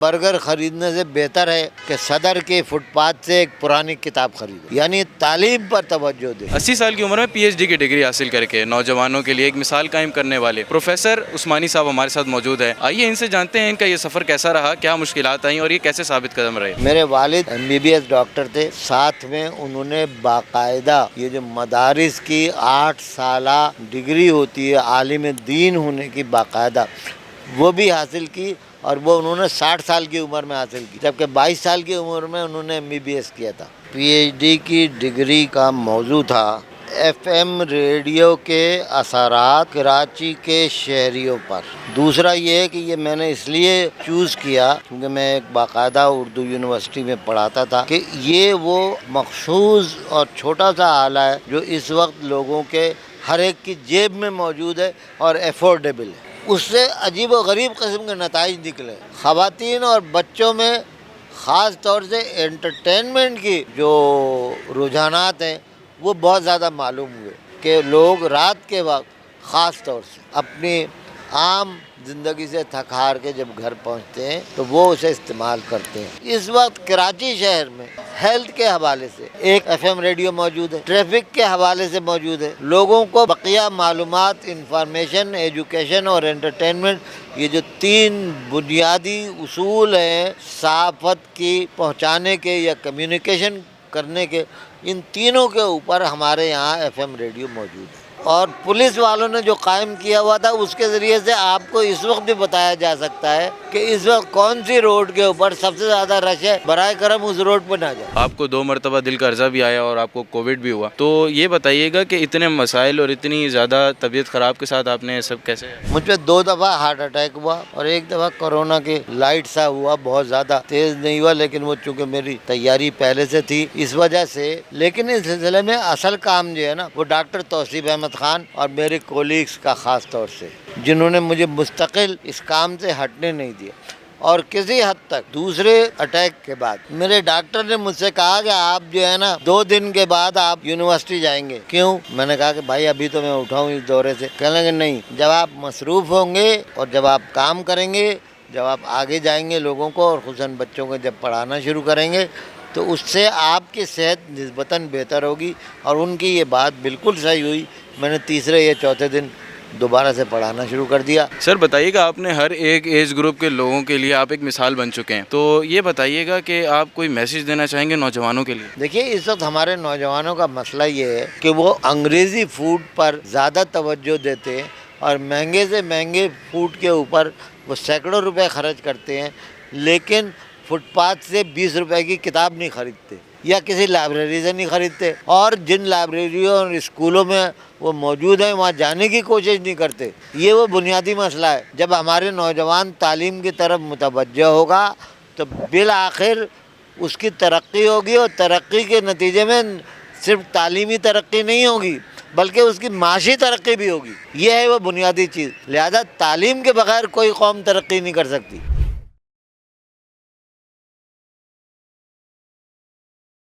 Burger خریدنے سے بہتر ہے کہ صدر کے فٹ پاتھ سے ایک پرانی کتاب خریدو، یعنی تعلیم پر توجہ دے۔ 80 سال کی عمر میں پی ایچ ڈی کی ڈگری حاصل کر کے نوجوانوں کے لیے ایک مثال قائم کرنے والے پروفیسر عثمانی صاحب ہمارے ساتھ موجود ہیں۔ آئیے ان سے جانتے ہیں ان کا یہ سفر کیسا رہا، کیا مشکلات آئیں اور یہ کیسے ثابت قدم رہے۔ میرے والد MBBS ڈاکٹر تھے، ساتھ میں انہوں نے باقاعدہ یہ جو مدارس کی 8 سالہ ڈگری ہوتی ہے عالم دین ہونے کی، باقاعدہ وہ بھی حاصل کی، اور وہ انہوں نے 60 سال کی عمر میں حاصل کی، جبکہ 22 سال کی عمر میں انہوں نے MBBS کیا تھا۔ PhD کی ڈگری کا موضوع تھا FM ریڈیو کے اثرات کراچی کے شہریوں پر۔ دوسرا یہ ہے کہ یہ میں نے اس لیے چوز کیا کیونکہ میں ایک باقاعدہ اردو یونیورسٹی میں پڑھاتا تھا کہ یہ وہ مخصوص اور چھوٹا سا آلہ ہے جو اس وقت لوگوں کے ہر ایک کی جیب میں موجود ہے اور افورڈیبل ہے۔ اس سے عجیب و غریب قسم کے نتائج نکلے۔ خواتین اور بچوں میں خاص طور سے انٹرٹینمنٹ کی جو رجحانات ہیں وہ بہت زیادہ معلوم ہوئے کہ لوگ رات کے وقت خاص طور سے اپنی عام زندگی سے تھک ہار کے جب گھر پہنچتے ہیں تو وہ اسے استعمال کرتے ہیں۔ اس وقت کراچی شہر میں ہیلتھ کے حوالے سے ایک FM ریڈیو موجود ہے، ٹریفک کے حوالے سے موجود ہے، لوگوں کو بقیہ معلومات، انفارمیشن، ایجوکیشن اور انٹرٹینمنٹ، یہ جو 3 بنیادی اصول ہیں صحافت کی پہنچانے کے یا کمیونیکیشن کرنے کے، ان تینوں کے اوپر ہمارے یہاں FM ریڈیو موجود ہے۔ اور پولیس والوں نے جو قائم کیا ہوا تھا اس کے ذریعے سے آپ کو اس وقت بھی بتایا جا سکتا ہے کہ اس وقت کون سی روڈ کے اوپر سب سے زیادہ رش ہے، برائے کرم اس روڈ پہ نہ جائے۔ آپ کو 2 مرتبہ دل کا عرضہ بھی آیا اور آپ کو کووڈ بھی ہوا، تو یہ بتائیے گا کہ اتنے مسائل اور اتنی زیادہ طبیعت خراب کے ساتھ آپ نے سب کیسے؟ مجھ پہ 2 دفعہ ہارٹ اٹیک ہوا اور 1 دفعہ کورونا کے لائٹ سا ہوا، بہت زیادہ تیز نہیں ہوا، لیکن وہ چونکہ میری تیاری پہلے سے تھی اس وجہ سے۔ لیکن اس سلسلے میں اصل کام جو ہے نا وہ ڈاکٹر توصیف احمد خان اور میرے کولیگز کا خاص طور سے، جنہوں نے مجھے مستقل اس کام سے ہٹنے نہیں دیا۔ اور کسی حد تک دوسرے اٹیک کے بعد میرے ڈاکٹر نے مجھ سے کہا کہ آپ جو ہے نا 2 دن کے بعد آپ یونیورسٹی جائیں گے۔ کیوں؟ میں نے کہا کہ بھائی ابھی تو میں اٹھاؤں اس دورے سے۔ کہنے لگے نہیں، جب آپ مصروف ہوں گے اور جب آپ کام کریں گے، جب آپ آگے جائیں گے لوگوں کو اور خصوصاً بچوں کو جب پڑھانا شروع کریں گے تو اس سے آپ کی صحت نسبتاً بہتر ہوگی۔ اور ان کی یہ بات بالکل صحیح ہوئی۔ میں نے تیسرے یا چوتھے دن دوبارہ سے پڑھانا شروع کر دیا۔ سر بتائیے گا، آپ نے ہر ایک ایج گروپ کے لوگوں کے لیے آپ ایک مثال بن چکے ہیں، تو یہ بتائیے گا کہ آپ کوئی میسیج دینا چاہیں گے نوجوانوں کے لیے؟ دیکھیے، اس وقت ہمارے نوجوانوں کا مسئلہ یہ ہے کہ وہ انگریزی فوڈ پر زیادہ توجہ دیتے ہیں اور مہنگے سے مہنگے فوڈ کے اوپر وہ سینکڑوں روپے خرچ کرتے ہیں، لیکن فٹ پاتھ سے 20 روپے کی کتاب نہیں خریدتے یا کسی لائبریری سے نہیں خریدتے، اور جن لائبریریوں اور اسکولوں میں وہ موجود ہیں وہاں جانے کی کوشش نہیں کرتے۔ یہ وہ بنیادی مسئلہ ہے۔ جب ہمارے نوجوان تعلیم کی طرف متوجہ ہوگا تو بالآخر اس کی ترقی ہوگی، اور ترقی کے نتیجے میں صرف تعلیمی ترقی نہیں ہوگی بلکہ اس کی معاشی ترقی بھی ہوگی۔ یہ ہے وہ بنیادی چیز۔ لہذا تعلیم کے بغیر کوئی قوم ترقی نہیں کر سکتی۔